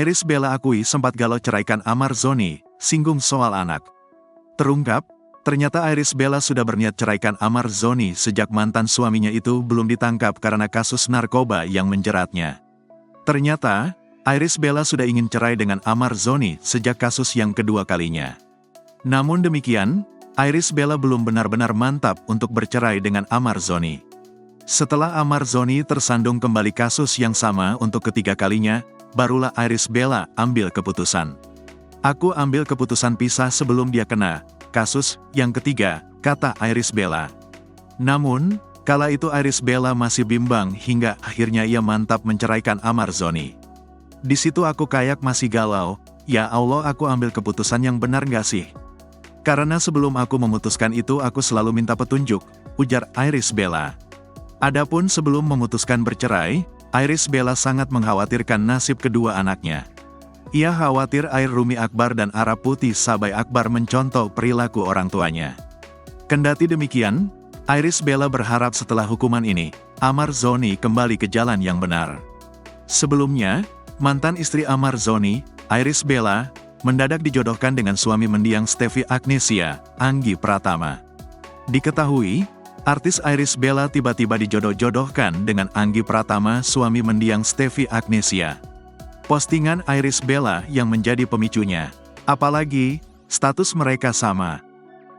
Iris Bella akui sempat galau ceraikan Amar Zoni, singgung soal anak. Terungkap, ternyata Iris Bella sudah berniat ceraikan Amar Zoni sejak mantan suaminya itu belum ditangkap karena kasus narkoba yang menjeratnya. Ternyata, Iris Bella sudah ingin cerai dengan Amar Zoni sejak kasus yang kedua kalinya. Namun demikian, Iris Bella belum benar-benar mantap untuk bercerai dengan Amar Zoni. Setelah Amar Zoni tersandung kembali kasus yang sama untuk ketiga kalinya, barulah Iris Bella ambil keputusan. Aku ambil keputusan pisah sebelum dia kena kasus yang ketiga, kata Iris Bella. Namun, kala itu Iris Bella masih bimbang hingga akhirnya ia mantap menceraikan Amar Zoni. Di situ aku kayak masih galau, ya Allah aku ambil keputusan yang benar gak sih? Karena sebelum aku memutuskan itu aku selalu minta petunjuk, ujar Iris Bella. Adapun sebelum memutuskan bercerai, Iris Bella sangat mengkhawatirkan nasib kedua anaknya. Ia khawatir air Rumi Akbar dan Arab Putih Sabai Akbar mencontoh perilaku orang tuanya. Kendati demikian, Iris Bella berharap setelah hukuman ini, Amar Zoni kembali ke jalan yang benar. Sebelumnya, mantan istri Amar Zoni, Iris Bella, mendadak dijodohkan dengan suami mendiang Steffi Agnesia, Anggi Pratama. Diketahui, artis Iris Bella tiba-tiba dijodoh-jodohkan dengan Anggi Pratama, suami mendiang Steffi Agnesia. Postingan Iris Bella yang menjadi pemicunya. Apalagi, status mereka sama.